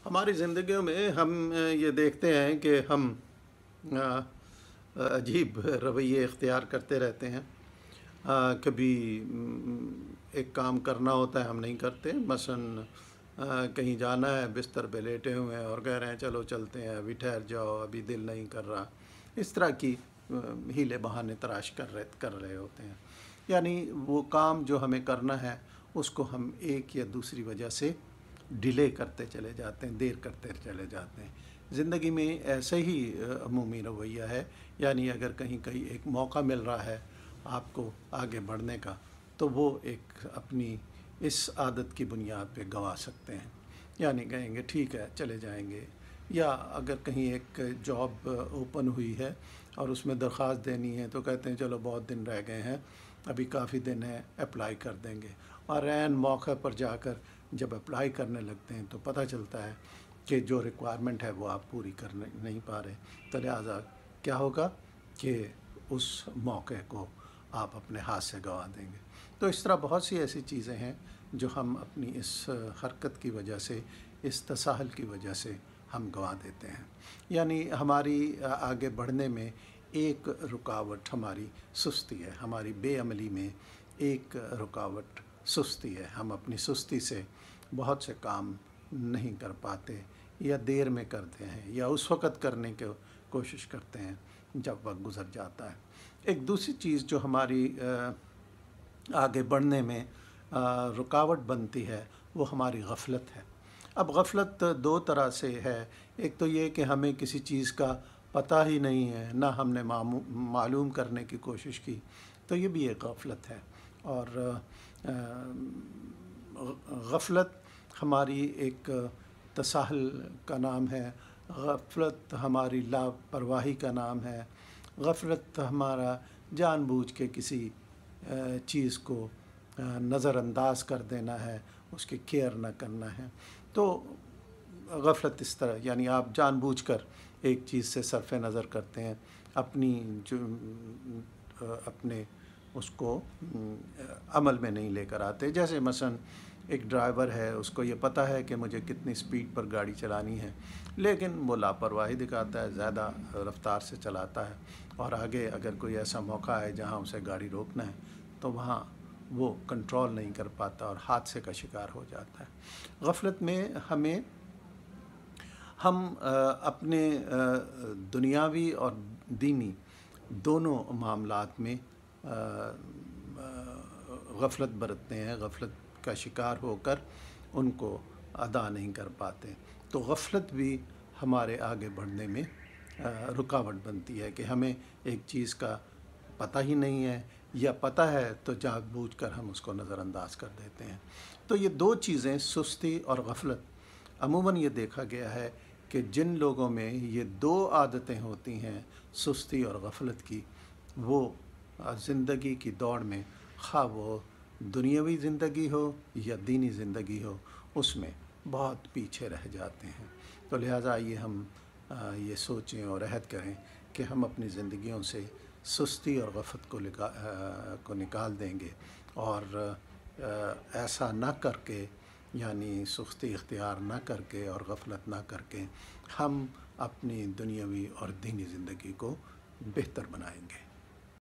ہماری زندگیوں میں ہم یہ دیکھتے ہیں کہ ہم عجیب رویے اختیار کرتے رہتے ہیں۔ کبھی ایک کام کرنا ہوتا ہے ہم نہیں کرتے، مثلاً کہیں جانا ہے، بستر پہ لیٹے ہوئے ہیں اور کہہ رہے ہیں چلو چلتے ہیں، ابھی ٹھہر جاؤ، ابھی دل نہیں کر رہا۔ اس طرح کی ہیلے بہانے تراش کر رہے ہوتے ہیں، یعنی وہ کام جو ہمیں کرنا ہے اس کو ہم ایک یا دوسری وجہ سے ڈیلے کرتے چلے جاتے ہیں، دیر کرتے چلے جاتے ہیں۔ زندگی میں ایسے ہی عمومی رویہ ہے، یعنی اگر کہیں ایک موقع مل رہا ہے آپ کو آگے بڑھنے کا، تو وہ ایک اپنی اس عادت کی بنیاد پہ گنوا سکتے ہیں، یعنی کہیں گے ٹھیک ہے چلے جائیں گے۔ یا اگر کہیں ایک جاب اوپن ہوئی ہے اور اس میں درخواست دینی ہے تو کہتے ہیں چلو بہت دن رہ گئے ہیں، ابھی کافی دن ہے، اپلائی کر دیں گے، اور عین موقع پر جا کر جب اپلائی کرنے لگتے ہیں تو پتہ چلتا ہے کہ جو ریکوائرمنٹ ہے وہ آپ پوری کر نہیں پا رہے، تو لہٰذا کیا ہوگا کہ اس موقع کو آپ اپنے ہاتھ سے گنوا دیں گے۔ تو اس طرح بہت سی ایسی چیزیں ہیں جو ہم اپنی اس حرکت کی وجہ سے، اس تساہل کی وجہ سے ہم گنوا دیتے ہیں۔ یعنی ہماری آگے بڑھنے میں ایک رکاوٹ ہماری سستی ہے، ہماری بے عملی میں ایک رکاوٹ سستی ہے۔ ہم اپنی سستی سے بہت سے کام نہیں کر پاتے، یا دیر میں کرتے ہیں، یا اس وقت کرنے کی کوشش کرتے ہیں جب وقت گزر جاتا ہے۔ ایک دوسری چیز جو ہماری آگے بڑھنے میں رکاوٹ بنتی ہے وہ ہماری غفلت ہے۔ اب غفلت دو طرح سے ہے، ایک تو یہ کہ ہمیں کسی چیز کا پتہ ہی نہیں ہے، نہ ہم نے معلوم کرنے کی کوشش کی، تو یہ بھی ایک غفلت ہے۔ اور غفلت ہماری ایک تساہل کا نام ہے، غفلت ہماری لاپرواہی کا نام ہے، غفلت ہمارا جان بوجھ کے کسی چیز کو نظر انداز کر دینا ہے، اس کی کیئر نہ کرنا ہے۔ تو غفلت اس طرح، یعنی آپ جان بوجھ کر ایک چیز سے صرف نظر کرتے ہیں، اپنے اس کو عمل میں نہیں لے کر آتے۔ جیسے مثلاً ایک ڈرائیور ہے، اس کو یہ پتہ ہے کہ مجھے کتنی سپیڈ پر گاڑی چلانی ہے، لیکن وہ لاپرواہی دکھاتا ہے، زیادہ رفتار سے چلاتا ہے، اور آگے اگر کوئی ایسا موقع ہے جہاں اسے گاڑی روکنا ہے تو وہاں وہ کنٹرول نہیں کر پاتا اور حادثے کا شکار ہو جاتا ہے۔ غفلت میں ہم اپنے دنیاوی اور دینی دونوں معاملات میں غفلت برتتے ہیں، غفلت کا شکار ہو کر ان کو ادا نہیں کر پاتے۔ تو غفلت بھی ہمارے آگے بڑھنے میں رکاوٹ بنتی ہے کہ ہمیں ایک چیز کا پتہ ہی نہیں ہے، یا پتہ ہے تو جان بوجھ کر ہم اس کو نظر انداز کر دیتے ہیں۔ تو یہ دو چیزیں، سستی اور غفلت، عموماً یہ دیکھا گیا ہے کہ جن لوگوں میں یہ دو عادتیں ہوتی ہیں، سستی اور غفلت کی، وہ زندگی کی دوڑ میں، خواہ وہ دنیاوی زندگی ہو یا دینی زندگی ہو، اس میں بہت پیچھے رہ جاتے ہیں۔ تو لہٰذا آئیے ہم یہ سوچیں اور عہد کریں کہ ہم اپنی زندگیوں سے سستی اور غفلت کو نکال دیں گے، اور ایسا نہ کر کے، یعنی سستی اختیار نہ کر کے اور غفلت نہ کر کے، ہم اپنی دنیاوی اور دینی زندگی کو بہتر بنائیں گے۔